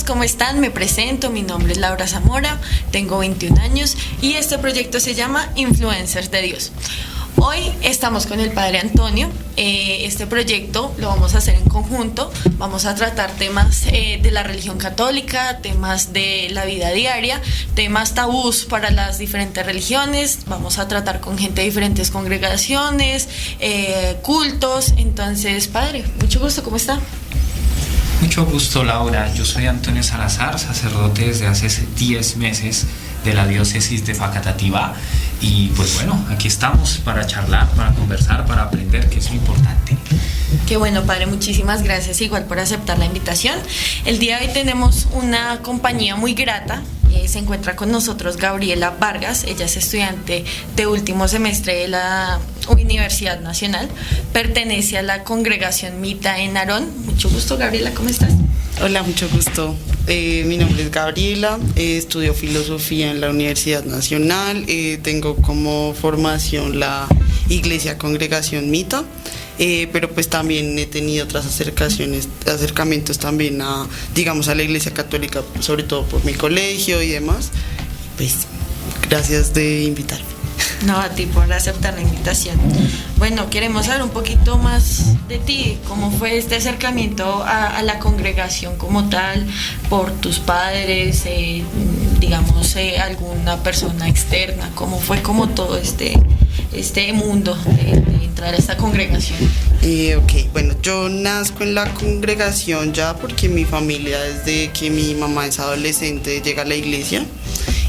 amigos, ¿cómo están? Me presento, mi nombre es Laura Zamora, tengo 21 años y este proyecto se llama Influencers de Dios. Hoy estamos con el Padre Antonio. Este proyecto lo vamos a hacer en conjunto. Vamos a tratar temas de la religión católica, temas de la vida diaria, temas tabús para las diferentes religiones. Vamos a tratar con gente de diferentes congregaciones, cultos. Entonces, Padre, mucho gusto, ¿cómo está? Mucho gusto, Laura. Yo soy Antonio Salazar, sacerdote desde hace 10 meses de la diócesis de Facatativá. Y pues bueno, aquí estamos para charlar, para conversar, para aprender, que es lo importante. Qué bueno, Padre, muchísimas gracias igual por aceptar la invitación. El día de hoy tenemos una compañía muy grata. Se encuentra con nosotros Gabriela Vargas. Ella es estudiante de último semestre de la Universidad Nacional. Pertenece a la congregación Mita en Narón. Mucho gusto, Gabriela, ¿cómo estás? Hola, mucho gusto. Mi nombre es Gabriela, estudio filosofía en la Universidad Nacional, tengo como formación la Iglesia Congregación Mita, pero pues también he tenido otras acercamientos también a la Iglesia Católica, sobre todo por mi colegio y demás. Pues gracias de invitarme. No, a ti por aceptar la invitación. Bueno, queremos saber un poquito más de ti, cómo fue este acercamiento a la congregación como tal, por tus padres, alguna persona externa, cómo fue como todo este mundo de entrar a esta congregación. Bueno, yo nazco en la congregación ya porque mi familia, desde que mi mamá es adolescente, llega a la iglesia.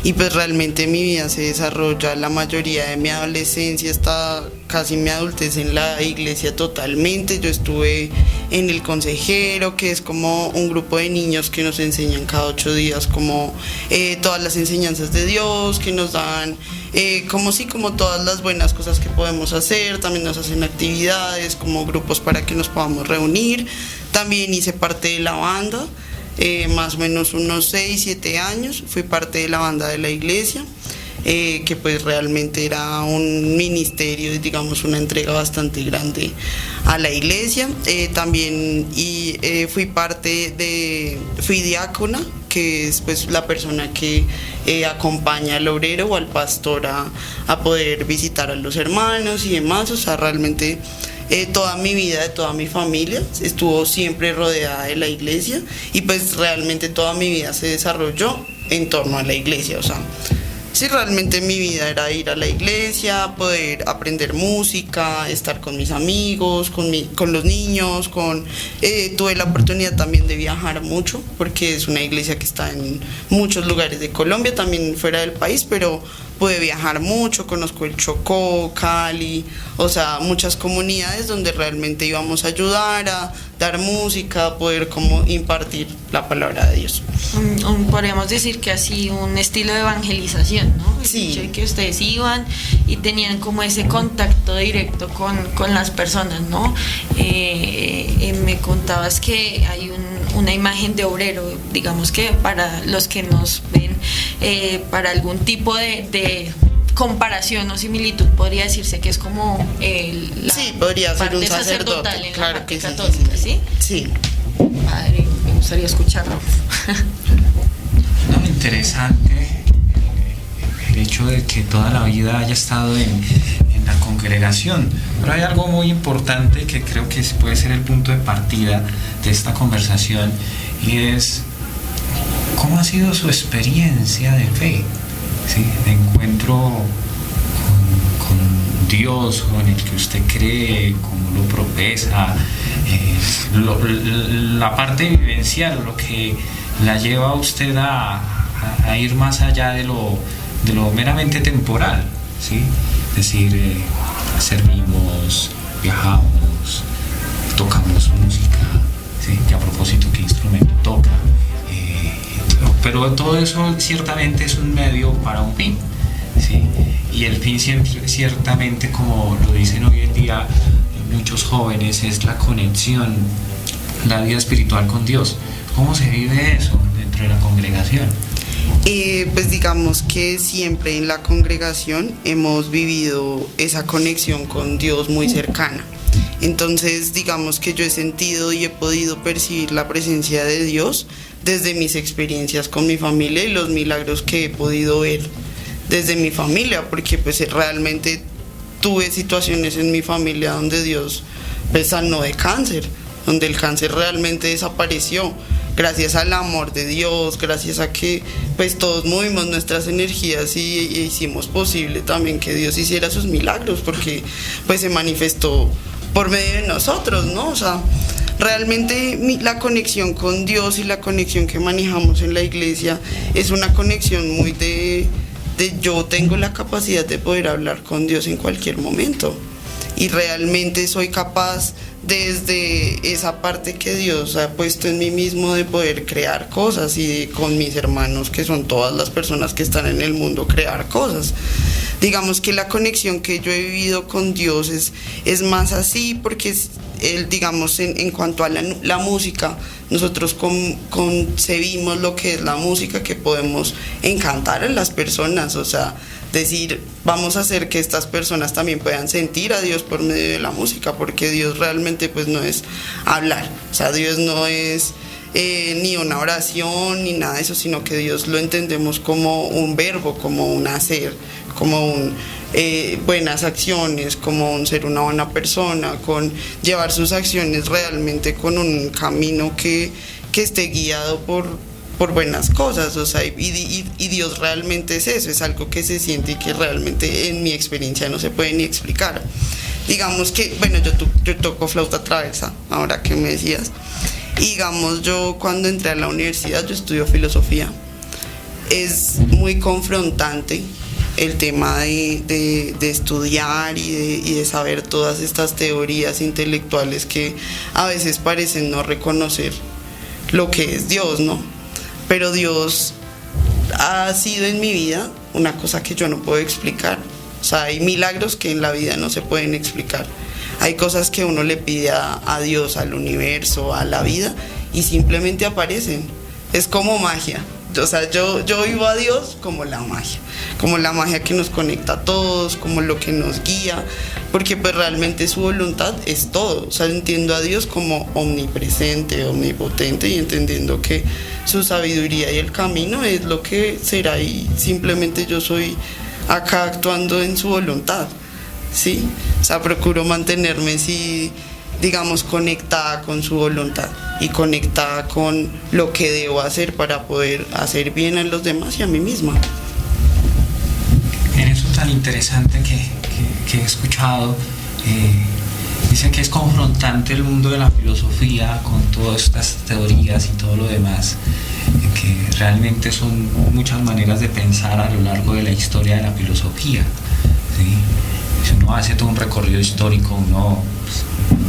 Y pues realmente mi vida se desarrolla, la mayoría de mi adolescencia hasta casi mi adultez en la iglesia totalmente. Yo estuve en el consejero, que es como un grupo de niños que nos enseñan cada 8 días como todas las enseñanzas de Dios, que nos dan como todas las buenas cosas que podemos hacer. También nos hacen actividades como grupos para que nos podamos reunir. También hice parte de la banda. Más o menos unos 6-7 años fui parte de la banda de la iglesia, que pues realmente era un ministerio, digamos una entrega bastante grande a la iglesia. También fui diácona, que es pues la persona que acompaña al obrero o al pastor a poder visitar a los hermanos y demás. O sea, realmente toda mi vida, de toda mi familia, estuvo siempre rodeada de la iglesia y pues realmente toda mi vida se desarrolló en torno a la iglesia. O sea, sí, realmente mi vida era ir a la iglesia, poder aprender música, estar con mis amigos, con los niños, tuve la oportunidad también de viajar mucho, porque es una iglesia que está en muchos lugares de Colombia, también fuera del país, pero pude viajar mucho, conozco el Chocó, Cali, o sea, muchas comunidades donde realmente íbamos a ayudar, a dar música, a poder como impartir la palabra de Dios. Podríamos decir que así un estilo de evangelización, ¿no? Sí. Que ustedes iban y tenían como ese contacto directo con las personas, ¿no? Me contabas que hay una imagen de obrero, digamos que para los que nos ven, para algún tipo de comparación o similitud, podría decirse que es como sí, podría ser un sacerdote, en claro, la parte que católica, ¿sí? Sí. Padre, me gustaría escucharlo. No, interesante el hecho de que toda la vida haya estado en la congregación, pero hay algo muy importante que creo que puede ser el punto de partida de esta conversación, y es cómo ha sido su experiencia de fe, ¿sí? De encuentro con Dios, con el que usted cree, cómo lo profesa, la parte vivencial, lo que la lleva a usted a ir más allá de lo meramente temporal, ¿sí? Es decir, servimos, viajamos, tocamos música, ¿sí? Que a propósito, ¿qué instrumento toca? Pero todo eso ciertamente es un medio para un fin, ¿sí? Y el fin ciertamente, como lo dicen hoy en día muchos jóvenes, es la conexión, la vida espiritual con Dios. ¿Cómo se vive eso dentro de la congregación? Pues digamos que siempre en la congregación hemos vivido esa conexión con Dios muy cercana. Entonces, digamos que yo he sentido y he podido percibir la presencia de Dios desde mis experiencias con mi familia y los milagros que he podido ver desde mi familia, porque pues realmente tuve situaciones en mi familia donde Dios pues sanó de cáncer, donde el cáncer realmente desapareció, gracias al amor de Dios, gracias a que pues todos movimos nuestras energías y hicimos posible también que Dios hiciera sus milagros, porque pues se manifestó por medio de nosotros, ¿no? O sea, realmente la conexión con Dios y la conexión que manejamos en la iglesia es una conexión muy de yo tengo la capacidad de poder hablar con Dios en cualquier momento y realmente soy capaz desde esa parte que Dios ha puesto en mí mismo de poder crear cosas y con mis hermanos, que son todas las personas que están en el mundo, crear cosas. Digamos que la conexión que yo he vivido con Dios es más así, porque él, digamos, en cuanto a la música, nosotros concebimos lo que es la música, que podemos encantar a las personas, o sea, decir, vamos a hacer que estas personas también puedan sentir a Dios por medio de la música, porque Dios realmente pues no es hablar, o sea, Dios no es ni una oración ni nada de eso, sino que Dios lo entendemos como un verbo, como un hacer, como buenas acciones, como un ser una buena persona, con llevar sus acciones realmente con un camino que esté guiado por buenas cosas, o sea, y Dios realmente es eso, es algo que se siente y que realmente en mi experiencia no se puede ni explicar. Digamos que, bueno, yo toco flauta traversa, ahora que me decías, y digamos, yo cuando entré a la universidad, yo estudio filosofía, es muy confrontante el tema de estudiar y de saber todas estas teorías intelectuales que a veces parecen no reconocer lo que es Dios, ¿no? Pero Dios ha sido en mi vida una cosa que yo no puedo explicar. O sea, hay milagros que en la vida no se pueden explicar. Hay cosas que uno le pide a Dios, al universo, a la vida, y simplemente aparecen. Es como magia. O sea, yo vivo a Dios como la magia que nos conecta a todos, como lo que nos guía, porque pues realmente su voluntad es todo. O sea, entiendo a Dios como omnipresente, omnipotente, y entendiendo que su sabiduría y el camino es lo que será, y simplemente yo soy acá actuando en su voluntad, ¿sí? O sea, procuro mantenerme, sí, digamos, conectada con su voluntad y conectada con lo que debo hacer para poder hacer bien a los demás y a mí misma. En eso tan interesante que he escuchado, dicen que es confrontante el mundo de la filosofía con todas estas teorías y todo lo demás, que realmente son muchas maneras de pensar a lo largo de la historia de la filosofía, ¿sí? Si uno hace todo un recorrido histórico, uno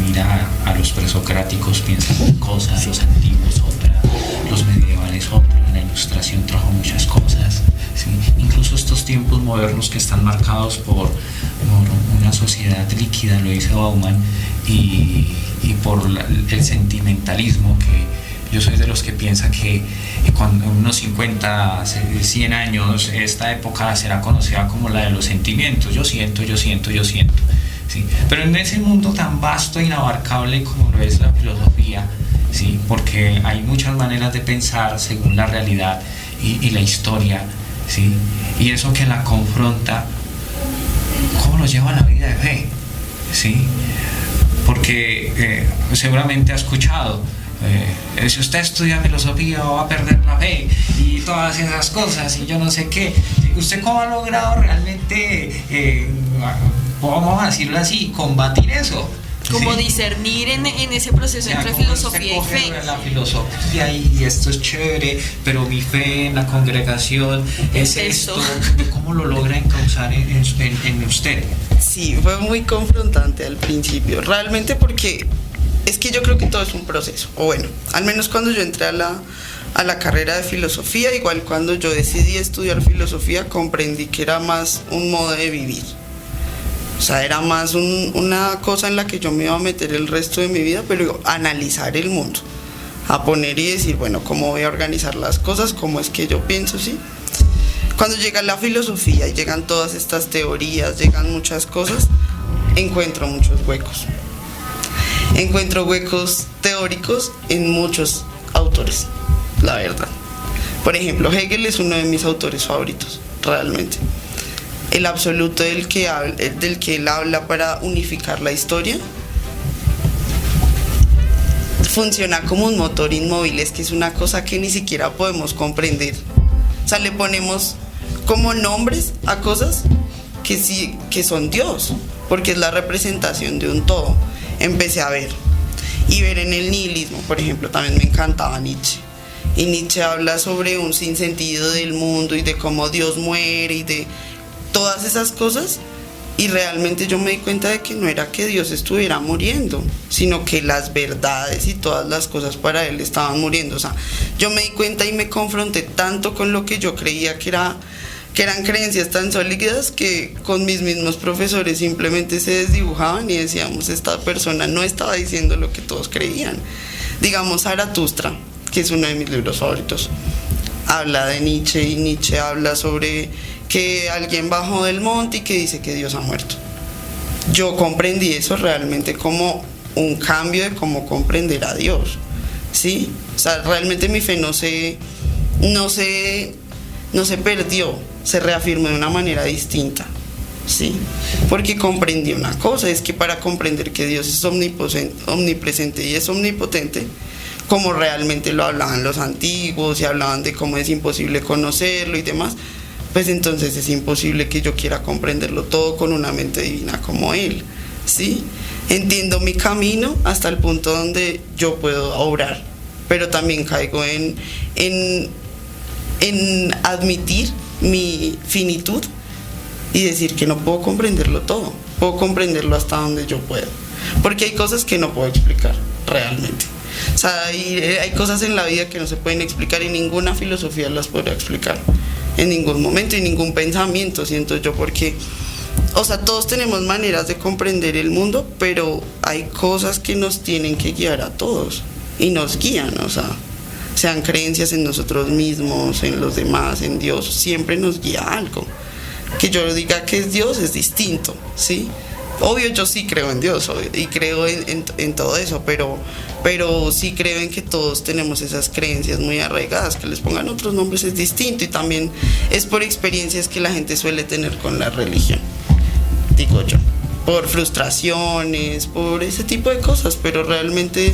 mira a los presocráticos, piensa en cosas, los antiguos otra, los medievales otra, la ilustración trajo muchas cosas, ¿sí? Incluso estos tiempos modernos que están marcados por una sociedad líquida, lo dice Bauman, y por el sentimentalismo, que yo soy de los que piensa que cuando unos 50, 100 años, esta época será conocida como la de los sentimientos, yo siento, ¿sí? Pero en ese mundo tan vasto e inabarcable como lo es la filosofía, ¿sí? Porque hay muchas maneras de pensar según la realidad y la historia, ¿sí? Y eso que la confronta, ¿cómo nos lleva a la vida de fe? ¿Sí? Porque seguramente ha escuchado, si usted estudia filosofía va a perder la fe y todas esas cosas y yo no sé qué. ¿Usted cómo ha logrado realmente, vamos a decirlo así, combatir eso? Como ¿sí? Discernir en ese proceso entre filosofía y fe. La filosofía y esto es chévere, pero mi fe en la congregación es esto. ¿Cómo lo logra encauzar en usted? Sí, fue muy confrontante al principio, realmente, porque es que yo creo que todo es un proceso, o bueno, al menos cuando yo entré a la carrera de filosofía, igual cuando yo decidí estudiar filosofía, comprendí que era más un modo de vivir. O sea, era más una cosa en la que yo me iba a meter el resto de mi vida, pero analizar el mundo, a poner y decir, bueno, ¿cómo voy a organizar las cosas? ¿Cómo es que yo pienso? ¿Sí? Cuando llega la filosofía y llegan todas estas teorías, llegan muchas cosas, encuentro muchos huecos. encuentro huecos teóricos en muchos autores, la verdad. Por ejemplo, Hegel es uno de mis autores favoritos, realmente. El absoluto del que él habla para unificar la historia funciona como un motor inmóvil, es que es una cosa que ni siquiera podemos comprender. O sea, le ponemos como nombres a cosas que sí, que son Dios, porque es la representación de un todo. Empecé a ver en el nihilismo, por ejemplo, también me encantaba Nietzsche. Y Nietzsche habla sobre un sinsentido del mundo y de cómo Dios muere y de todas esas cosas. Y realmente yo me di cuenta de que no era que Dios estuviera muriendo, sino que las verdades y todas las cosas para él estaban muriendo. O sea, yo me di cuenta y me confronté tanto con lo que yo creía que eran creencias tan sólidas, que con mis mismos profesores simplemente se desdibujaban y decíamos, esta persona no estaba diciendo lo que todos creían. Digamos, Zaratustra, que es uno de mis libros favoritos, habla de Nietzsche, y Nietzsche habla sobre que alguien bajó del monte y que dice que Dios ha muerto. Yo comprendí eso realmente como un cambio de cómo comprender a Dios, ¿sí? O sea, realmente mi fe no se perdió, se reafirmó de una manera distinta, ¿sí? Porque comprendí una cosa, es que para comprender que Dios es omnipresente y es omnipotente, como realmente lo hablaban los antiguos y hablaban de cómo es imposible conocerlo y demás, pues entonces es imposible que yo quiera comprenderlo todo con una mente divina como Él, ¿sí? Entiendo mi camino hasta el punto donde yo puedo obrar, pero también caigo en admitir mi finitud y decir que no puedo comprenderlo todo, puedo comprenderlo hasta donde yo puedo, porque hay cosas que no puedo explicar realmente. O sea, hay cosas en la vida que no se pueden explicar y ninguna filosofía las podrá explicar en ningún momento y ningún pensamiento, siento yo, porque, o sea, todos tenemos maneras de comprender el mundo, pero hay cosas que nos tienen que guiar a todos y nos guían, o sea, sean creencias en nosotros mismos, en los demás, en Dios, siempre nos guía algo. Que yo diga que es Dios es distinto, ¿sí? Obvio, yo sí creo en Dios y creo en todo eso, pero sí creo en que todos tenemos esas creencias muy arraigadas. Que les pongan otros nombres es distinto, y también es por experiencias que la gente suele tener con la religión, digo yo, por frustraciones, por ese tipo de cosas, pero realmente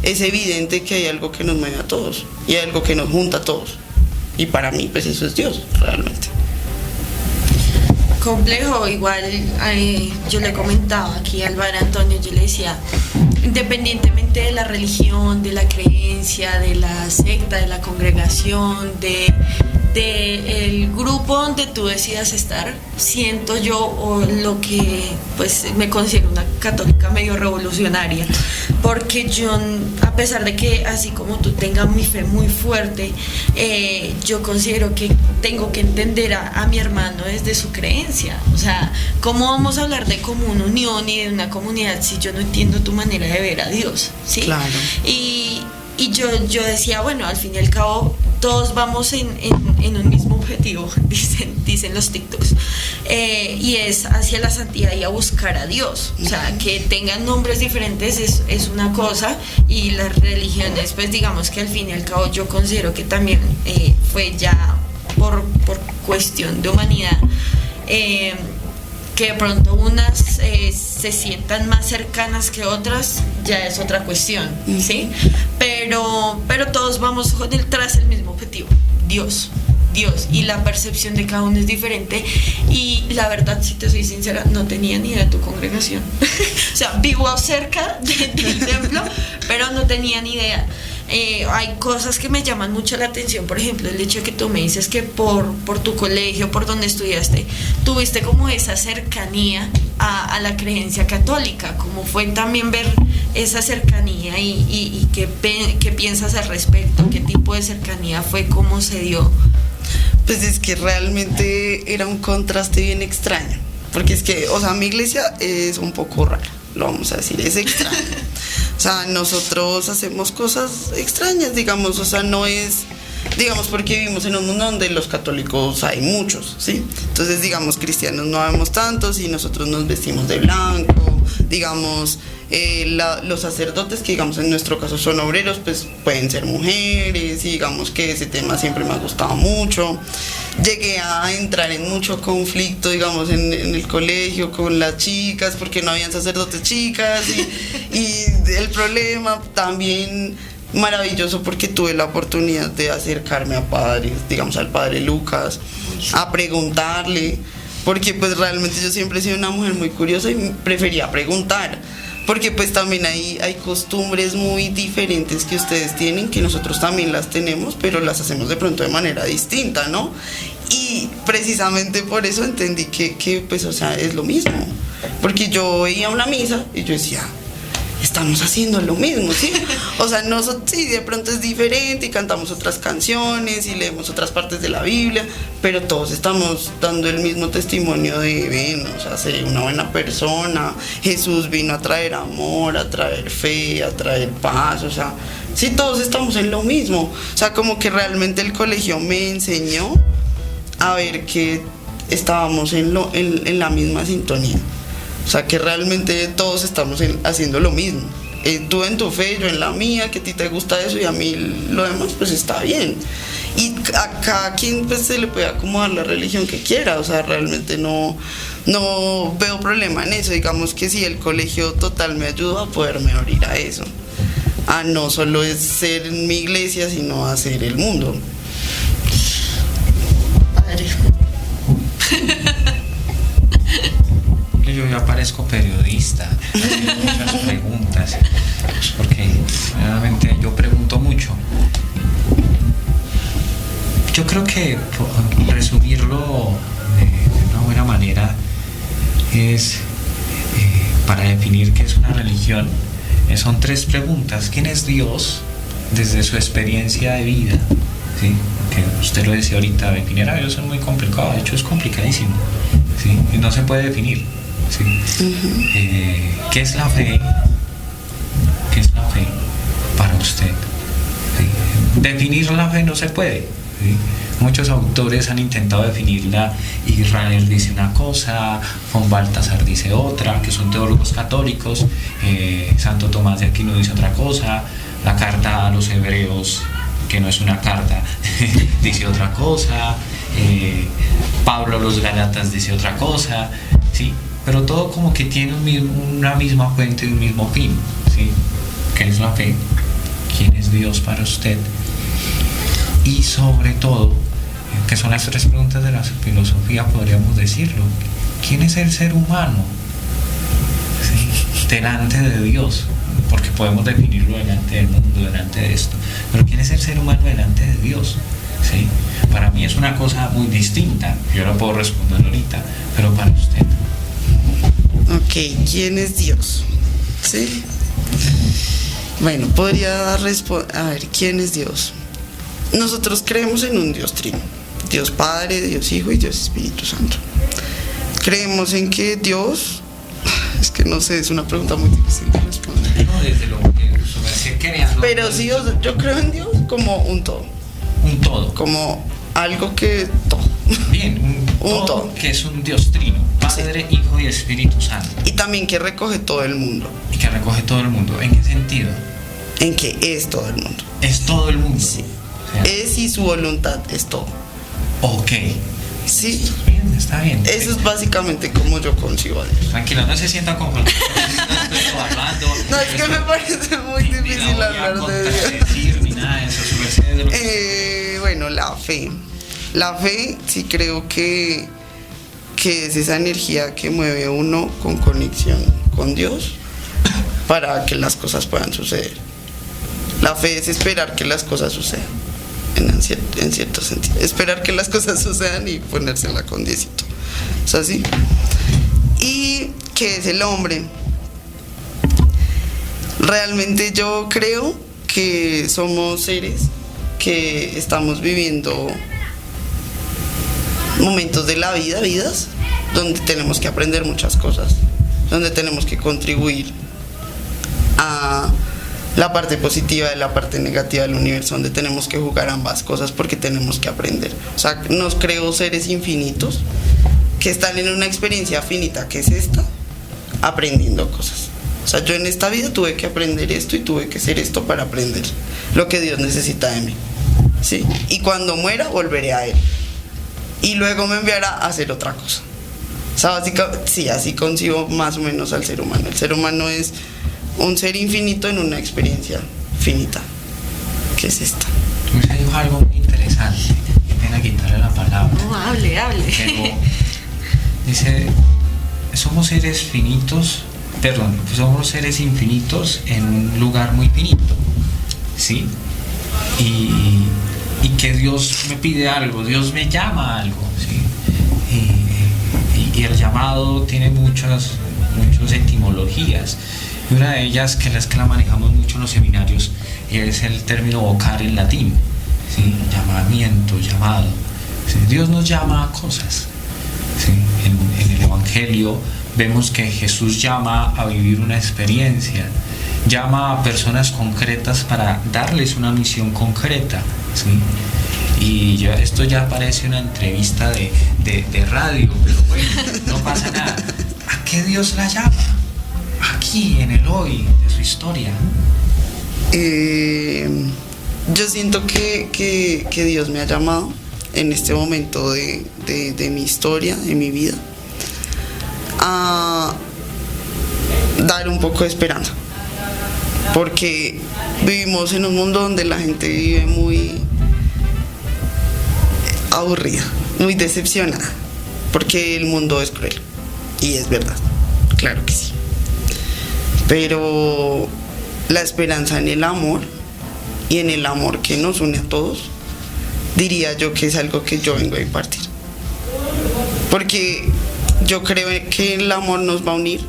es evidente que hay algo que nos mueve a todos y hay algo que nos junta a todos, y para mí pues eso es Dios realmente. Complejo, igual yo le comentaba aquí al padre Antonio, yo le decía, independientemente de la religión, de la creencia, de la secta, de la congregación, el grupo donde tú decidas estar, siento yo, o lo que pues me considero una católica medio revolucionaria, porque yo, a pesar de que así como tú tengas mi fe muy fuerte, yo considero que tengo que entender a mi hermano desde su creencia. O sea, ¿cómo vamos a hablar de común unión y de una comunidad si yo no entiendo tu manera de ver a Dios? ¿Sí? Claro. Y yo decía, bueno, al fin y al cabo todos vamos en un mismo objetivo, dicen los TikToks, y es hacia la santidad y a buscar a Dios. O sea, que tengan nombres diferentes es una cosa, y las religiones, pues digamos que al fin y al cabo yo considero que también fue ya por cuestión de humanidad, que de pronto unas se sientan más cercanas que otras, ya es otra cuestión, ¿sí? Pero todos vamos tras el mismo objetivo, Dios, y la percepción de cada uno es diferente. Y la verdad, si te soy sincera, no tenía ni idea de tu congregación. O sea, vivo cerca del templo, pero no tenía ni idea. Hay cosas que me llaman mucho la atención, por ejemplo, el hecho de que tú me dices que por tu colegio, por donde estudiaste, tuviste como esa cercanía a la creencia católica. ¿Cómo fue también ver esa cercanía y qué piensas al respecto? ¿Qué tipo de cercanía fue? ¿Cómo se dio? Pues es que realmente era un contraste bien extraño, porque es que, o sea, mi iglesia es un poco rara, lo vamos a decir, es extraña. O sea, nosotros hacemos cosas extrañas, digamos, o sea, no es digamos, porque vivimos en un mundo donde los católicos hay muchos, ¿sí? Entonces, digamos, cristianos no vemos tantos y nosotros nos vestimos de blanco, digamos, los sacerdotes, que digamos en nuestro caso son obreros, pues pueden ser mujeres, y digamos que ese tema siempre me ha gustado mucho. Llegué a entrar en mucho conflicto, digamos, en el colegio con las chicas, porque no habían sacerdotes chicas, y el problema también maravilloso, porque tuve la oportunidad de acercarme a padres, digamos al padre Lucas, a preguntarle, porque pues realmente yo siempre he sido una mujer muy curiosa y prefería preguntar, porque pues también hay costumbres muy diferentes que ustedes tienen, que nosotros también las tenemos, pero las hacemos de pronto de manera distinta, ¿no? Y precisamente por eso entendí que pues, o sea, es lo mismo, porque yo veía una misa y yo decía, estamos haciendo lo mismo, ¿sí? O sea, sí, de pronto es diferente y cantamos otras canciones y leemos otras partes de la Biblia, pero todos estamos dando el mismo testimonio de, ven, o sea, sé una buena persona, Jesús vino a traer amor, a traer fe, a traer paz, o sea, sí, todos estamos en lo mismo. O sea, como que realmente el colegio me enseñó a ver que estábamos en la misma sintonía. O sea, que realmente todos estamos haciendo lo mismo. Tú en tu fe, yo en la mía, que a ti te gusta eso y a mí lo demás, pues está bien. Y a cada quien pues se le puede acomodar la religión que quiera. O sea, realmente no veo problema en eso. Digamos que sí, el colegio total me ayudó a poderme abrir a eso. A no solo es ser en mi iglesia, sino a ser el mundo. Padre. Yo ya parezco periodista, haciendo muchas preguntas, porque realmente yo pregunto mucho. Yo creo que resumirlo de una buena manera es, para definir qué es una religión, son 3 preguntas. ¿Quién es Dios desde su experiencia de vida? ¿Sí? Porque usted lo decía ahorita, definir a Dios es muy complicado, de hecho es complicadísimo, ¿sí? Y no se puede definir. Sí. ¿Qué es la fe? ¿Qué es la fe para usted? ¿Sí? Definir la fe no se puede, ¿sí? Muchos autores han intentado definirla. Israel dice una cosa, von Balthasar dice otra, que son teólogos católicos. Santo Tomás de Aquino dice otra cosa. La carta a los hebreos, que no es una carta, dice otra cosa. Pablo a los Gálatas dice otra cosa, ¿sí? Pero todo como que tiene una misma fuente y un mismo fin, ¿sí? ¿Qué es la fe? ¿Quién es Dios para usted? Y sobre todo, que son las 3 preguntas de la filosofía, podríamos decirlo. ¿Quién es el ser humano? ¿Sí? Delante de Dios, porque podemos definirlo delante del mundo, delante de esto. Pero ¿quién es el ser humano delante de Dios? ¿Sí? Para mí es una cosa muy distinta. Yo no puedo responder ahorita, pero para usted. Ok, ¿quién es Dios? ¿Sí? Bueno, podría responder, a ver, ¿quién es Dios? Nosotros creemos en un Dios trino, Dios Padre, Dios Hijo y Dios Espíritu Santo. Creemos en que Dios, es que no sé, es una pregunta muy difícil de responder. No, desde lo que creando. Pero sí, yo creo en Dios como un todo. Un todo. Como algo que todo. Bien, un todo, que es un Dios trino, Padre, sí, Hijo y Espíritu Santo. Y también que recoge todo el mundo. Y que recoge todo el mundo. ¿En qué sentido? En que es todo el mundo. Es todo el mundo. Sí. O sea, es y su voluntad es todo. Ok. Sí. Está bien. Eso es básicamente como yo concibo a Dios. Tranquilo, no se sienta conforme. No hablando. No, es que me parece muy difícil hablar de Dios. Ni nada de eso, bueno, la fe. La fe sí creo que es esa energía que mueve a uno con conexión con Dios para que las cosas puedan suceder. La fe es esperar que las cosas sucedan, en cierto sentido. Esperar que las cosas sucedan y ponerse en la condición. ¿Es así? ¿Y qué es el hombre? Realmente yo creo que somos seres que estamos viviendo momentos de la vida, vidas, donde tenemos que aprender muchas cosas, donde tenemos que contribuir a la parte positiva y la parte negativa del universo, donde tenemos que jugar ambas cosas porque tenemos que aprender. O sea, nos creó seres infinitos que están en una experiencia finita, que es esta, aprendiendo cosas. O sea, yo en esta vida tuve que aprender esto y tuve que hacer esto para aprender lo que Dios necesita de mí, ¿sí? Y cuando muera volveré a Él y luego me enviará a hacer otra cosa. O sea, sí, así concibo más o menos al ser humano. El ser humano es un ser infinito en una experiencia finita, que es esta. Usted dijo algo muy interesante, qué pena quitarle la palabra. No, hable. Pero dice, somos seres infinitos en un lugar muy finito, ¿sí? Y que Dios me pide algo, Dios me llama a algo, ¿sí? Y el llamado tiene muchas etimologías. Y una de ellas, que es que la manejamos mucho en los seminarios, es el término vocar en latín, ¿sí? Llamamiento, llamado, ¿sí? Dios nos llama a cosas, ¿sí? En el Evangelio vemos que Jesús llama a vivir una experiencia, llama a personas concretas para darles una misión concreta, ¿sí? Y esto ya parece una entrevista de radio, pero bueno, no pasa nada. ¿A qué Dios la llama? Aquí, en el hoy de su historia. Yo siento que Dios me ha llamado en este momento de mi historia, de mi vida, a dar un poco de esperanza, porque vivimos en un mundo donde la gente vive muy aburrida, muy decepcionada, porque el mundo es cruel, y es verdad, claro que sí, pero la esperanza en el amor y en el amor que nos une a todos, diría yo que es algo que yo vengo a impartir, porque yo creo que el amor nos va a unir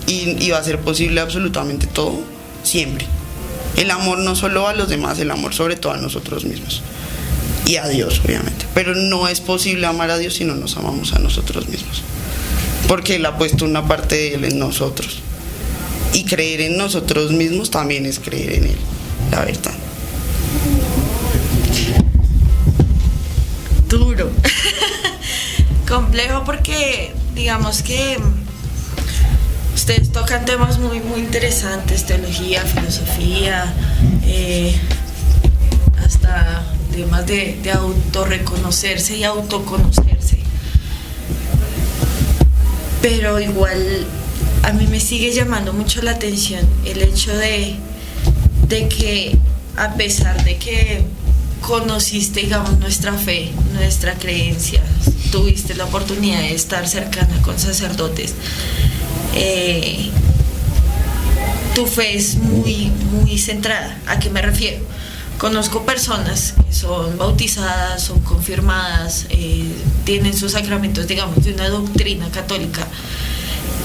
y va a ser posible absolutamente todo, siempre. El amor no solo a los demás, el amor sobre todo a nosotros mismos y a Dios, obviamente, pero no es posible amar a Dios si no nos amamos a nosotros mismos, porque Él ha puesto una parte de Él en nosotros, y creer en nosotros mismos también es creer en Él, la verdad. Duro. Complejo, porque digamos que ustedes tocan temas muy interesantes: teología, filosofía, hasta temas de autorreconocerse y autoconocerse. Pero igual a mí me sigue llamando mucho la atención el hecho de que, a pesar de que conociste, digamos, nuestra fe, nuestra creencia, tuviste la oportunidad de estar cercana con sacerdotes, tu fe es muy centrada. ¿A qué me refiero? Conozco personas que son bautizadas, son confirmadas, tienen sus sacramentos, digamos, de una doctrina católica,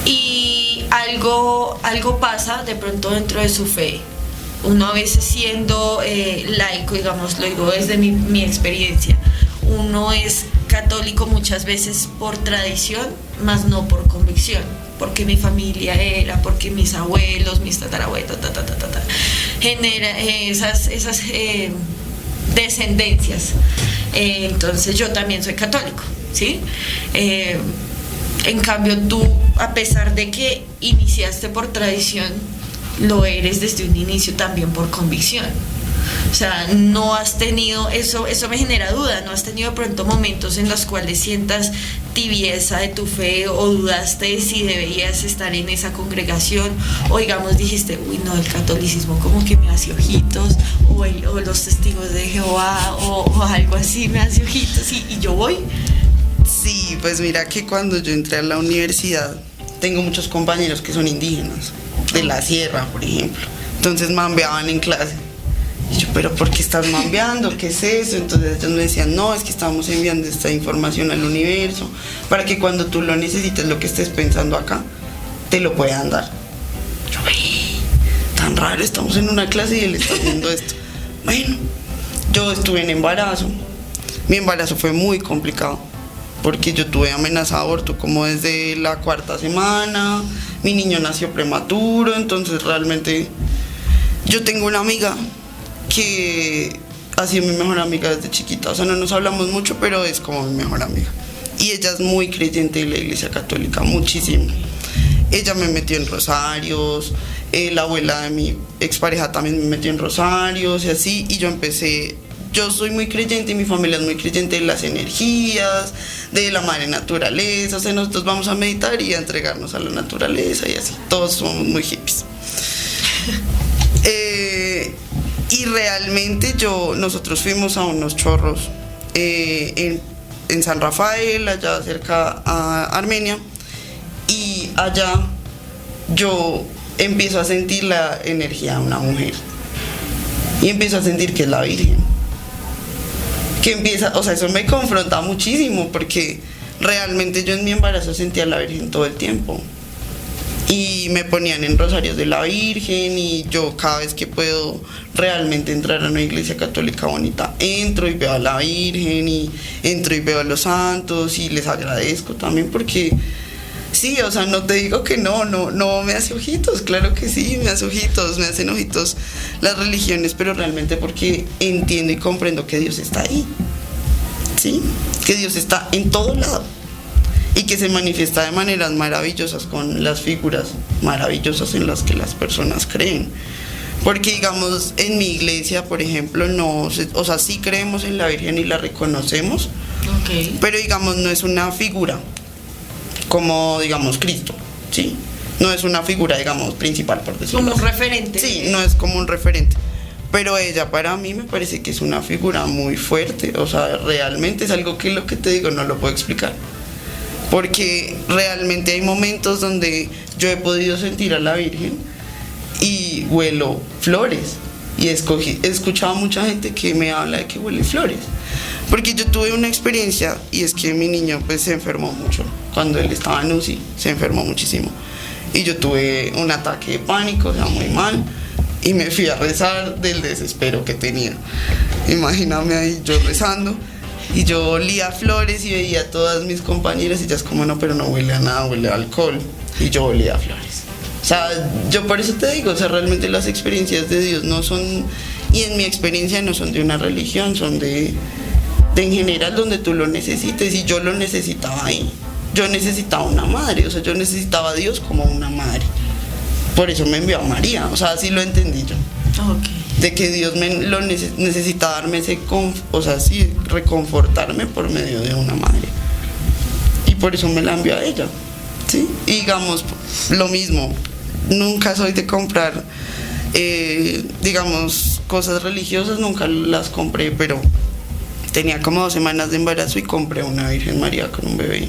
y algo pasa de pronto dentro de su fe. Uno a veces, siendo laico, digamos, lo digo desde mi experiencia, uno es católico muchas veces por tradición, más no por convicción, porque mi familia era, porque mis abuelos, mis tatarabuelos, genera esas descendencias. Entonces yo también soy católico, ¿sí? En cambio tú, a pesar de que iniciaste por tradición, lo eres desde un inicio también por convicción. O sea, no has tenido, eso me genera duda, no has tenido de pronto momentos en los cuales sientas tibieza de tu fe, o dudaste si debías estar en esa congregación, o digamos dijiste, uy no, el catolicismo como que me hace ojitos, o los testigos de Jehová, o algo así me hace ojitos, y yo voy. Sí, pues mira que cuando yo entré a la universidad, tengo muchos compañeros que son indígenas, de la sierra, por ejemplo, entonces mambeaban en clase. Y yo, pero ¿por qué estás mambeando? ¿Qué es eso? Entonces ellos me decían, no, es que estamos enviando esta información al universo para que cuando tú lo necesites, lo que estés pensando acá, te lo puedan dar. Yo, tan raro, estamos en una clase y él está haciendo esto. Bueno, yo estuve en embarazo. Mi embarazo fue muy complicado porque yo tuve amenaza de aborto como desde la 4ª semana. Mi niño nació prematuro, entonces realmente Yo tengo una amiga que ha sido mi mejor amiga desde chiquita, o sea, no nos hablamos mucho, pero es como mi mejor amiga. Y ella es muy creyente de la Iglesia Católica, muchísimo. Ella me metió en rosarios, la abuela de mi expareja también me metió en rosarios y así, y yo soy muy creyente y mi familia es muy creyente de las energías, de la madre naturaleza, o sea, nosotros vamos a meditar y a entregarnos a la naturaleza y así, todos somos muy hippies. Y realmente nosotros fuimos a unos chorros en San Rafael, allá cerca a Armenia, y allá yo empiezo a sentir la energía de una mujer y empiezo a sentir que es la Virgen, o sea, eso me confronta muchísimo porque realmente yo en mi embarazo sentía a la Virgen todo el tiempo y me ponían en rosarios de la Virgen, y yo cada vez que puedo realmente entrar a una iglesia católica bonita, entro y veo a la Virgen, y entro y veo a los santos y les agradezco también porque sí, o sea, no te digo que no me hace ojitos, claro que sí, me hacen ojitos las religiones, pero realmente porque entiendo y comprendo que Dios está ahí, ¿sí? Que Dios está en todo lado y que se manifiesta de maneras maravillosas con las figuras maravillosas en las que las personas creen. Porque digamos, en mi iglesia, por ejemplo, o sea, sí creemos en la Virgen y la reconocemos, Okay. pero digamos, no es una figura como, digamos, Cristo, ¿sí? No es una figura, digamos, principal, por decirlo Como así. un referente. Sí, no es como un referente. Pero ella para mí me parece que es una figura muy fuerte, o sea, realmente es algo que lo que te digo no lo puedo explicar. Porque realmente hay momentos donde yo he podido sentir a la Virgen y huelo flores. Y he escuchado a mucha gente que me habla de que huele flores. Porque yo tuve una experiencia, y es que mi niño pues se enfermó mucho. Cuando él estaba en UCI, se enfermó muchísimo. Y yo tuve un ataque de pánico, o sea, muy mal. Y me fui a rezar del desespero que tenía. Imagíname ahí yo rezando. Y yo olía flores y veía a todas mis compañeras y ellas como no, pero no huele a nada, huele a alcohol. Y yo olía a flores. O sea, yo por eso te digo, o sea, realmente las experiencias de Dios no son, y en mi experiencia no son de una religión, son de en general donde tú lo necesites, y yo lo necesitaba ahí. Yo necesitaba una madre, o sea, yo necesitaba a Dios como una madre. Por eso me envió a María, o sea, así lo entendí yo. Okay. De que Dios necesita darme o sea, sí, reconfortarme por medio de una madre. Y por eso me la envió a ella, ¿sí? Y digamos, lo mismo, nunca soy de comprar, digamos, cosas religiosas, nunca las compré, pero tenía como 2 semanas de embarazo y compré una Virgen María con un bebé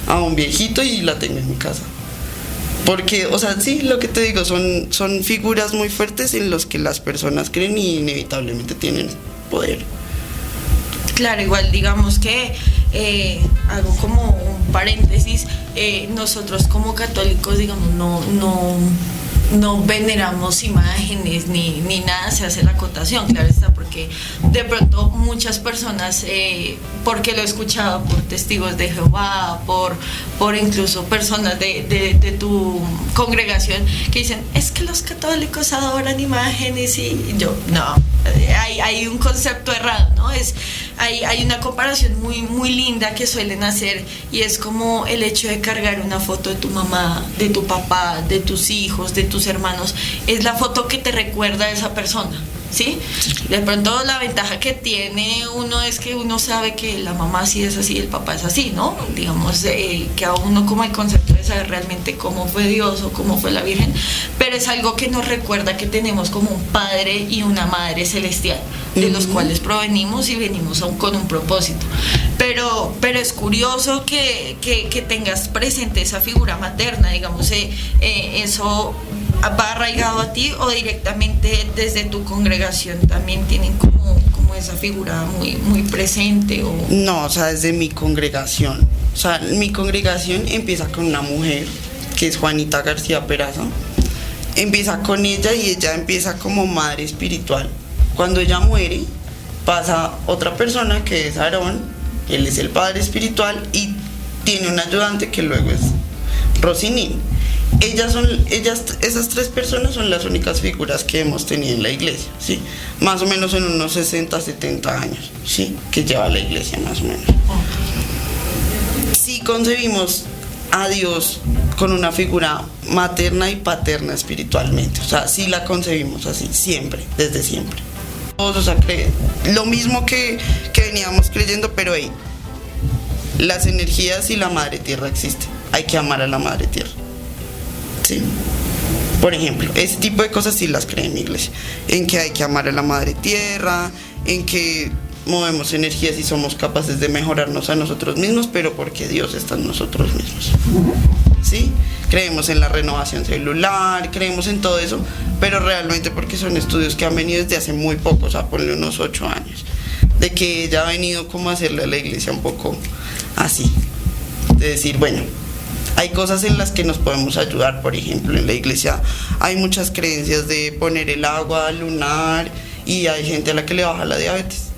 a un viejito y la tengo en mi casa. Porque, o sea, sí, lo que te digo, son figuras muy fuertes en los que las personas creen y inevitablemente tienen poder. Claro, igual digamos que hago como un paréntesis, nosotros como católicos, digamos, no veneramos imágenes ni nada, se hace la acotación, claro está, porque de pronto muchas personas, porque lo he escuchado por testigos de Jehová, por incluso personas de tu congregación, que dicen, es que los católicos adoran imágenes, y yo, no, hay un concepto errado, ¿no? Hay una comparación muy linda que suelen hacer, y es como el hecho de cargar una foto de tu mamá, de tu papá, de tus hijos, de tus hermanos, es la foto que te recuerda a esa persona, ¿sí? De pronto la ventaja que tiene uno es que uno sabe que la mamá sí es así, el papá es así, ¿no? Digamos, que a uno como el concepto de saber realmente cómo fue Dios o cómo fue la Virgen, pero es algo que nos recuerda que tenemos como un padre y una madre celestial, de los cuales provenimos y venimos con un propósito. Pero es curioso que tengas presente esa figura materna, digamos, eso va arraigado a ti, o directamente desde tu congregación también tienen como esa figura muy presente. No, o sea, desde mi congregación. O sea, mi congregación empieza con una mujer que es Juanita García Peraza. Empieza con ella y ella empieza como madre espiritual. Cuando ella muere, pasa otra persona que es Aarón, él es el padre espiritual y tiene un ayudante que luego es Rosinín. Esas tres personas son las únicas figuras que hemos tenido en la iglesia, ¿sí? Más o menos en unos 60, 70 años, ¿sí? Que lleva la iglesia, más o menos. Sí concebimos a Dios con una figura materna y paterna espiritualmente, o sea, sí la concebimos así, siempre, desde siempre. O sea, lo mismo que veníamos creyendo, pero hey, las energías y la madre tierra existen, hay que amar a la madre tierra. Sí. Por ejemplo, ese tipo de cosas sí las cree en mi iglesia, en que hay que amar a la madre tierra, en que movemos energías y somos capaces de mejorarnos a nosotros mismos, pero porque Dios está en nosotros mismos. ¿Sí? Creemos en la renovación celular, creemos en todo eso, pero realmente porque son estudios que han venido desde hace muy poco, o sea, ponle unos 8 años, de que ella ha venido como a hacerle a la iglesia un poco así, de decir, bueno, hay cosas en las que nos podemos ayudar. Por ejemplo, en la iglesia hay muchas creencias de poner el agua lunar y hay gente a la que le baja la diabetes.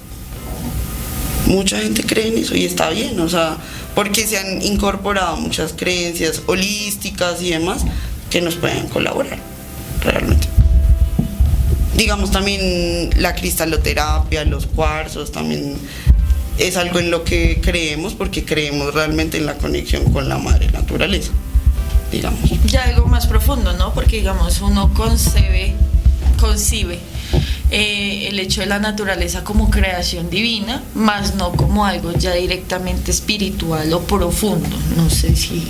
Mucha gente cree en eso y está bien, o sea, porque se han incorporado muchas creencias holísticas y demás que nos pueden colaborar, realmente. Digamos también la cristaloterapia, los cuarzos, también es algo en lo que creemos porque creemos realmente en la conexión con la madre naturaleza, digamos. Ya algo más profundo, ¿no? Porque digamos uno concibe el hecho de la naturaleza como creación divina, más no como algo ya directamente espiritual o profundo. No sé si...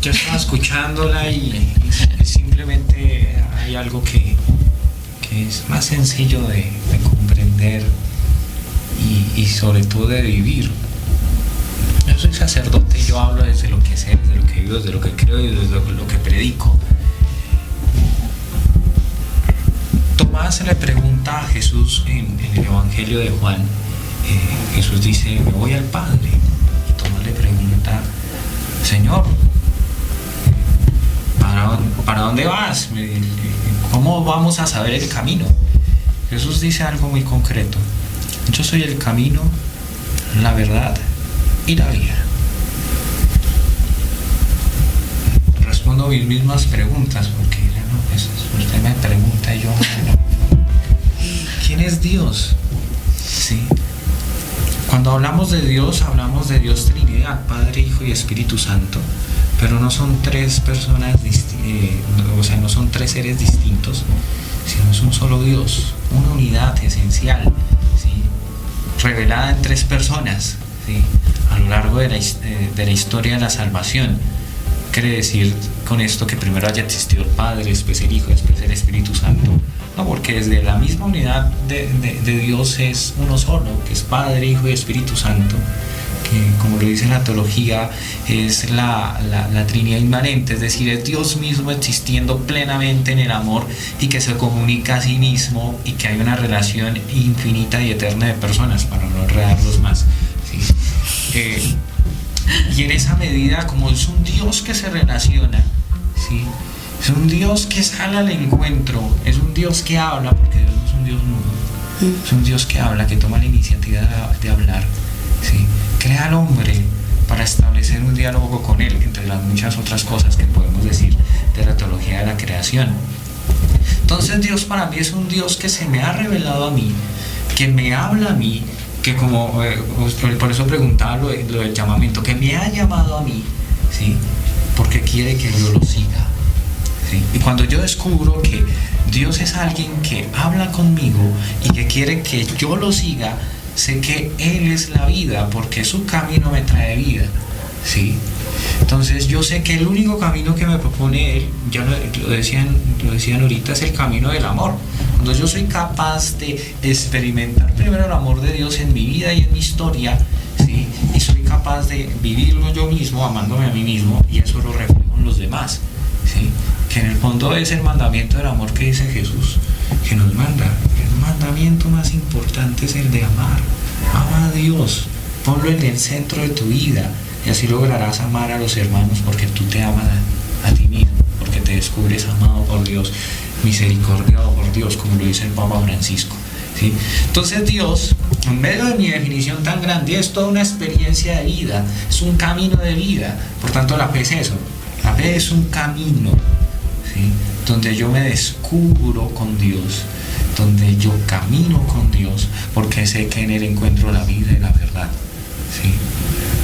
Yo estaba escuchándola y simplemente hay algo que es más sencillo de comprender y sobre todo de vivir. Yo soy sacerdote y yo hablo desde lo que sé, desde lo que vivo, desde lo que creo y desde lo que predico. Tomás le pregunta a Jesús en el Evangelio de Juan, Jesús dice, me voy al Padre. Y Tomás le pregunta, Señor, ¿para dónde vas? ¿Cómo vamos a saber el camino? Jesús dice algo muy concreto, yo soy el camino, la verdad y la vida. Respondo mis mismas preguntas porque no, pues, usted me pregunta y yo ¿quién es Dios? ¿Sí? Cuando hablamos de Dios Trinidad, Padre, Hijo y Espíritu Santo, pero no son tres personas, o sea, no son tres seres distintos, sino es un solo Dios, una unidad esencial, ¿sí? Revelada en tres personas, ¿sí? A lo largo de la historia de la salvación. Quiere decir con esto que primero haya existido el Padre, después el Hijo, después el Espíritu Santo. No, porque desde la misma unidad de Dios es uno solo, que es Padre, Hijo y Espíritu Santo, que como lo dice la teología es la Trinidad inmanente, es decir, es Dios mismo existiendo plenamente en el amor y que se comunica a sí mismo y que hay una relación infinita y eterna de personas, para no enredarlos más, ¿sí? Y en esa medida, como es un Dios que se relaciona, ¿sí? Es un Dios que sale al encuentro, es un Dios que habla, porque Dios no es un Dios mudo, es un Dios que habla, que toma la iniciativa de hablar, ¿sí? Crea al hombre para establecer un diálogo con él, entre las muchas otras cosas que podemos decir de la teología de la creación. Entonces Dios para mí es un Dios que se me ha revelado a mí, que me habla a mí, que como por eso preguntaba lo del llamamiento, que me ha llamado a mí, ¿sí? Porque quiere que yo lo siga, ¿sí? Y cuando yo descubro que Dios es alguien que habla conmigo y que quiere que yo lo siga, sé que Él es la vida, porque su camino me trae vida, ¿sí? Entonces yo sé que el único camino que me propone Él, ya lo decían ahorita, es el camino del amor. Cuando yo soy capaz de experimentar primero el amor de Dios en mi vida y en mi historia, ¿sí? Y soy capaz de vivirlo yo mismo, amándome a mí mismo, y eso lo reflejo en los demás, ¿sí? Que en el fondo es el mandamiento del amor que dice Jesús, que nos manda. El mandamiento más importante es el de amar. Ama a Dios, ponlo en el centro de tu vida, y así lograrás amar a los hermanos, porque tú te amas a ti mismo, porque te descubres amado por Dios, misericordiado por Dios, como lo dice el Papa Francisco. ¿sí? Entonces Dios, en medio de mi definición tan grande, es toda una experiencia de vida, es un camino de vida. Por tanto, la fe es eso. La fe es un camino, ¿sí? Donde yo me descubro con Dios, donde yo camino con Dios, porque sé que en Él encuentro la vida y la verdad, ¿sí?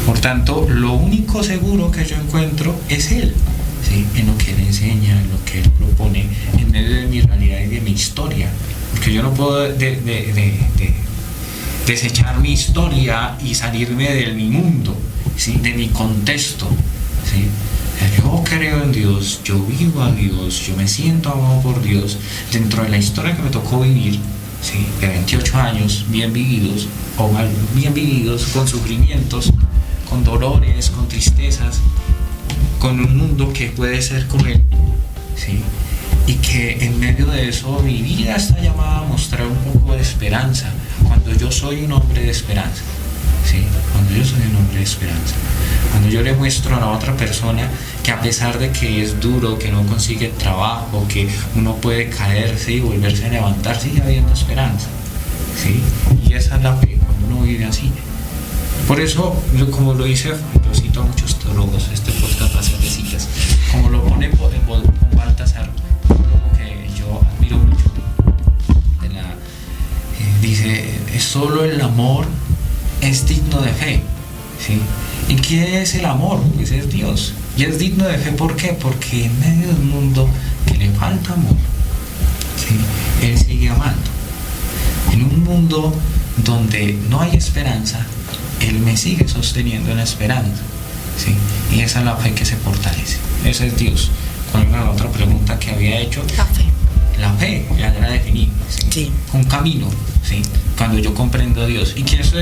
Por tanto, lo único seguro que yo encuentro es Él, ¿sí? En lo que Él enseña, en lo que Él propone, en medio de mi realidad y de mi historia. Porque yo no puedo desechar mi historia y salirme de mi mundo, ¿sí? De mi contexto, ¿sí? Yo creo en Dios, yo vivo a Dios, yo me siento amado por Dios dentro de la historia que me tocó vivir, ¿sí? De 28 años bien vividos o mal bien vividos, con sufrimientos, con dolores, con tristezas, con un mundo que puede ser cruel, ¿sí? Y que en medio de eso mi vida está llamada a mostrar un poco de esperanza, cuando yo soy un hombre de esperanza, ¿sí? Cuando yo soy un hombre de esperanza, cuando yo le muestro a la otra persona que a pesar de que es duro, que no consigue trabajo, que uno puede caerse y volverse a levantar, sigue habiendo esperanza, ¿sí? Y esa es la fe, cuando uno vive así. Por eso, como lo dice, yo cito a muchos teólogos, este podcast va a ser de citas, como lo pone Baltasar, que yo admiro mucho, dice, solo el amor es digno de fe, ¿sí? ¿Y qué es el amor? Pues es Dios. Y es digno de fe, ¿por qué? Porque en medio de un mundo que le falta amor, ¿sí? Él sigue amando. En un mundo donde no hay esperanza, Él me sigue sosteniendo en la esperanza, ¿sí? Y esa es la fe que se fortalece. Ese es Dios. ¿Cuál era la otra pregunta que había hecho? La fe. La fe, ya la definí, ¿sí? Sí. Un camino, ¿sí? Cuando yo comprendo a Dios. ¿Y quién es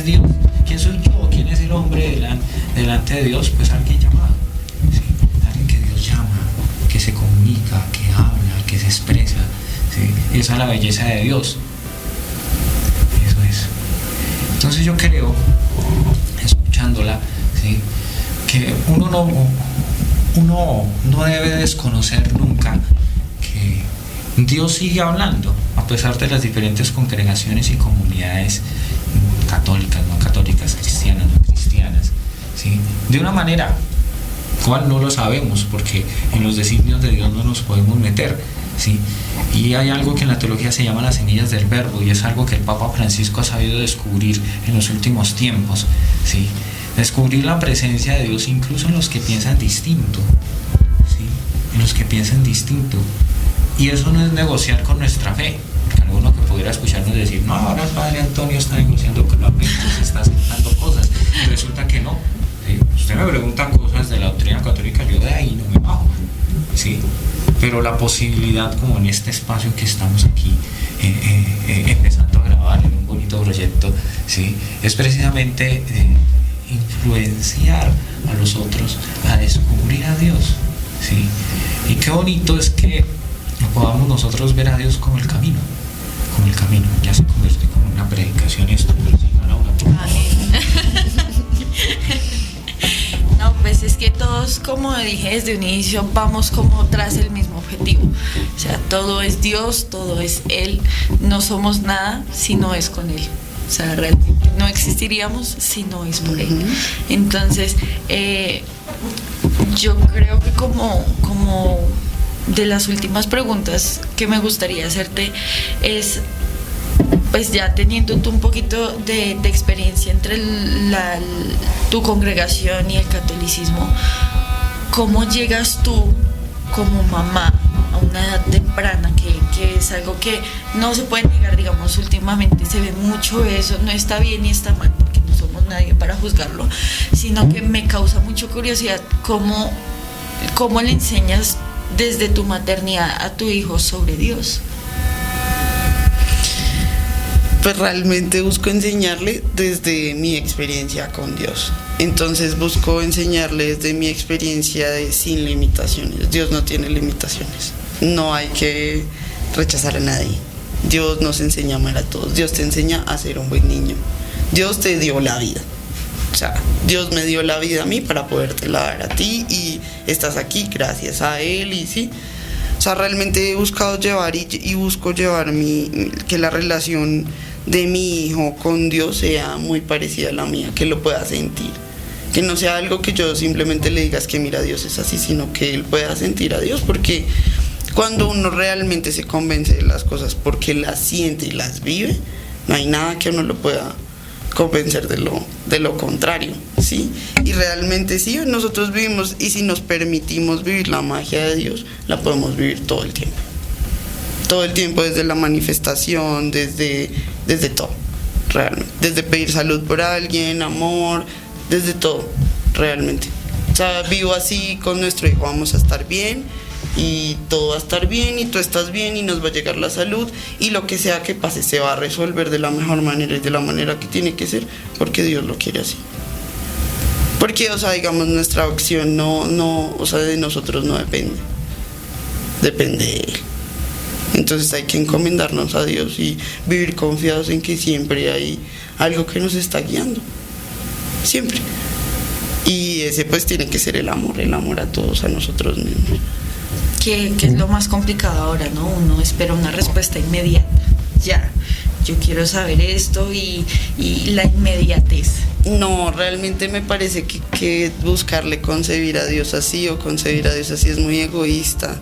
Dios? ¿Quién soy yo? ¿Quién es el hombre delante de Dios? Pues alguien llamado, ¿sí? Alguien que Dios llama, que se comunica, que habla, que se expresa, ¿sí? Esa es la belleza de Dios. Eso es. Entonces yo creo, escuchándola, ¿sí? Que uno no debe desconocer nunca que Dios sigue hablando a pesar de las diferentes congregaciones y comunidades católicas, no católicas, cristianas, no cristianas, ¿sí? De una manera cual no lo sabemos, porque en los designios de Dios no nos podemos meter, ¿sí? Y hay algo que en la teología se llama las semillas del verbo, y es algo que el Papa Francisco ha sabido descubrir en los últimos tiempos, ¿sí? Descubrir la presencia de Dios incluso en los que piensan distinto, ¿sí? En los que piensan distinto. Y eso no es negociar con nuestra fe, porque alguno que pudiera escucharnos decir, no, ahora el Padre Antonio está negociando con la fe, entonces está aceptando cosas, y resulta que no, ¿sí? Usted me pregunta cosas de la doctrina católica, yo de ahí no me bajo, ¿sí? Pero la posibilidad, como en este espacio que estamos aquí empezando a grabar en un bonito proyecto, ¿sí? Es precisamente influenciar a los otros a descubrir a Dios, ¿sí? Y qué bonito es que podamos nosotros ver a Dios como el camino, ya se convierte como una predicación esto, pero sí, No, pues es que todos, como dije desde un inicio, vamos como tras el mismo objetivo. O sea, todo es Dios, todo es Él. No somos nada si no es con Él. O sea, realmente no existiríamos si no es por Él. Entonces, yo creo que como de las últimas preguntas que me gustaría hacerte es, pues ya teniendo tú un poquito de experiencia entre tu congregación y el catolicismo, ¿cómo llegas tú como mamá a una edad temprana, que es algo que no se puede negar, digamos, últimamente se ve mucho eso, no está bien ni está mal, porque no somos nadie para juzgarlo, sino que me causa mucha curiosidad cómo le enseñas desde tu maternidad a tu hijo sobre Dios? Pues realmente busco enseñarle desde mi experiencia con Dios. Entonces busco enseñarle desde mi experiencia sin limitaciones. Dios no tiene limitaciones. No hay que rechazar a nadie. Dios nos enseña a amar a todos. Dios te enseña a ser un buen niño. Dios te dio la vida. O sea, Dios me dio la vida a mí para podértela dar a ti, y estás aquí gracias a Él, y sí. O sea, realmente he buscado llevar y busco llevar que la relación de mi hijo con Dios sea muy parecida a la mía, que lo pueda sentir. Que no sea algo que yo simplemente le digas que mira, Dios es así, sino que él pueda sentir a Dios, porque cuando uno realmente se convence de las cosas porque las siente y las vive, no hay nada que uno lo pueda convencer de lo contrario, ¿sí? Y realmente sí, nosotros vivimos, y si nos permitimos vivir la magia de Dios, la podemos vivir todo el tiempo. Todo el tiempo, desde la manifestación, desde todo, realmente. Desde pedir salud por alguien, amor, desde todo, realmente. O sea, vivo así con nuestro hijo, vamos a estar bien, y todo va a estar bien, y tú estás bien, y nos va a llegar la salud, y lo que sea que pase se va a resolver de la mejor manera y de la manera que tiene que ser, porque Dios lo quiere así. Porque, o sea, digamos, nuestra acción o sea, de nosotros no depende. Depende de Él. Entonces hay que encomendarnos a Dios y vivir confiados en que siempre hay algo que nos está guiando. Siempre. Y ese pues tiene que ser el amor a todos, a nosotros mismos. Que es lo más complicado ahora, ¿no? Uno espera una respuesta inmediata. Ya, yo quiero saber esto y la inmediatez. No, realmente me parece que buscarle concebir a Dios así o concebir a Dios así es muy egoísta.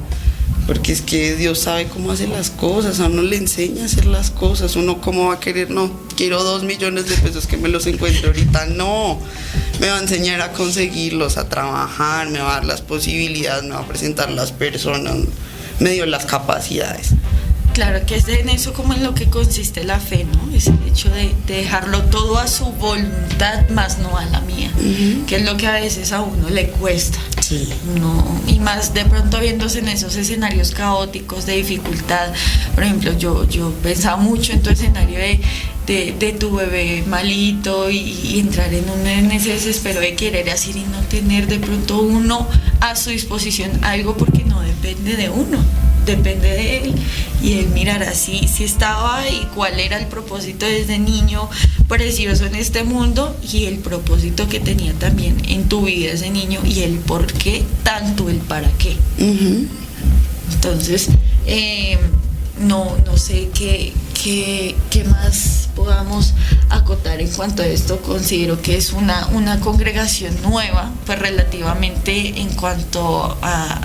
Porque es que Dios sabe cómo hacer las cosas, a uno le enseña a hacer las cosas. Uno cómo va a querer, no, quiero 2 millones de pesos que me los encuentre ahorita, no. Me va a enseñar a conseguirlos, a trabajar, me va a dar las posibilidades, me va a presentar las personas, me dio las capacidades. Claro que es en eso como en lo que consiste la fe, ¿no? Es el hecho de dejarlo todo a su voluntad, más no a la mía, que es lo que a veces a uno le cuesta. Sí. No, y más de pronto viéndose en esos escenarios caóticos de dificultad. Por ejemplo, yo pensaba mucho en tu escenario de tu bebé malito y entrar en ese desespero de querer así y no tener de pronto uno a su disposición algo, porque no depende de uno, depende de él, y él mirar así si estaba y cuál era el propósito desde niño precioso en este mundo, y el propósito que tenía también en tu vida ese niño, y el por qué, tanto el para qué. Entonces no sé qué más podamos acotar en cuanto a esto. Considero que es una congregación nueva, pues relativamente en cuanto a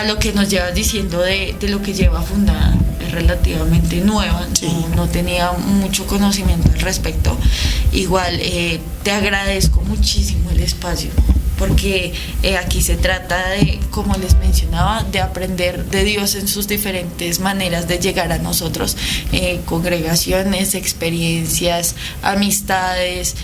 lo que nos llevas diciendo de lo que lleva fundada, es relativamente nueva. Sí. No tenía mucho conocimiento al respecto. Igual te agradezco muchísimo el espacio, porque aquí se trata de, como les mencionaba, de aprender de Dios en sus diferentes maneras de llegar a nosotros, congregaciones, experiencias, amistades,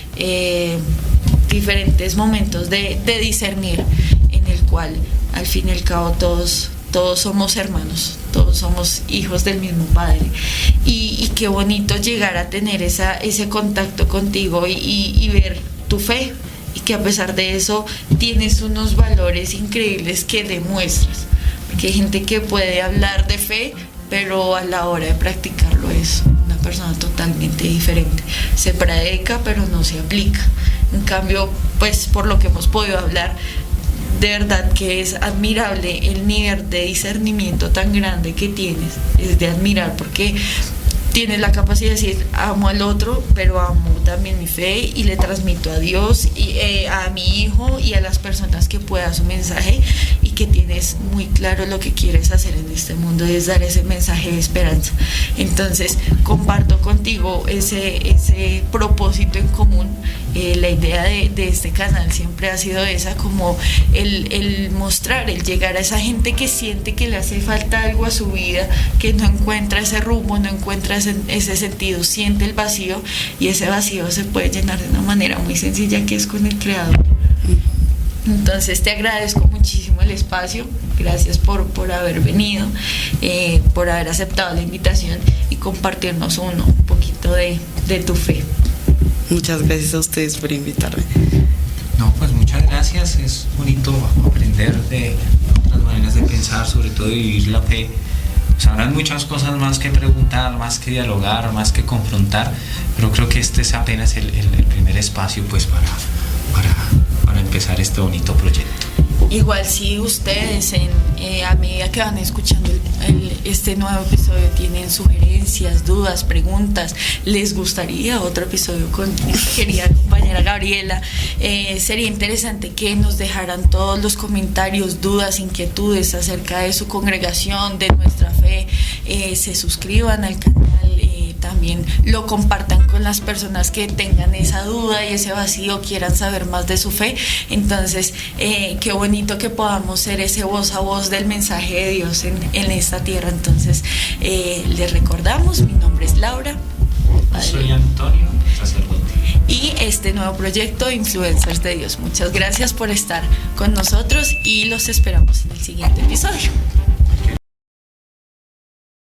diferentes momentos de discernir, en el cual al fin y al cabo todos somos hermanos, todos somos hijos del mismo Padre, y qué bonito llegar a tener ese contacto contigo y ver tu fe, y que a pesar de eso tienes unos valores increíbles que demuestras, porque hay gente que puede hablar de fe, pero a la hora de practicarlo es una persona totalmente diferente. Se predica pero no se aplica. En cambio, pues por lo que hemos podido hablar, de verdad que es admirable el nivel de discernimiento tan grande que tienes. Es de admirar, porque tienes la capacidad de decir amo al otro, pero amo también mi fe y le transmito a Dios y a mi hijo y a las personas que puedan su mensaje, y que tienes muy claro lo que quieres hacer en este mundo, es dar ese mensaje de esperanza. Entonces comparto contigo ese propósito en común. La idea de este canal siempre ha sido esa, como el mostrar, el llegar a esa gente que siente que le hace falta algo a su vida, que no encuentra ese rumbo, no encuentra ese sentido, siente el vacío, y ese vacío se puede llenar de una manera muy sencilla, que es con el Creador. Entonces te agradezco muchísimo el espacio, gracias por haber venido, por haber aceptado la invitación y compartirnos un poquito de tu fe. Muchas gracias a ustedes por invitarme. No, pues muchas gracias. Es bonito aprender de otras maneras de pensar, sobre todo de vivir la fe. Pues habrán muchas cosas más que preguntar, más que dialogar, más que confrontar, pero creo que este es apenas el primer espacio, pues para empezar este bonito proyecto. Igual si ustedes a medida que van escuchando este nuevo episodio tienen sugerencias, dudas, preguntas, les gustaría otro episodio con mi querida compañera Gabriela, sería interesante que nos dejaran todos los comentarios, dudas, inquietudes acerca de su congregación, de nuestra fe, se suscriban al canal, también lo compartan con las personas que tengan esa duda y ese vacío, quieran saber más de su fe. Entonces, qué bonito que podamos ser ese voz a voz del mensaje de Dios en esta tierra. Entonces, les recordamos, mi nombre es Laura. Soy Antonio, sacerdote. Y este nuevo proyecto, Influencers de Dios. Muchas gracias por estar con nosotros y los esperamos en el siguiente episodio.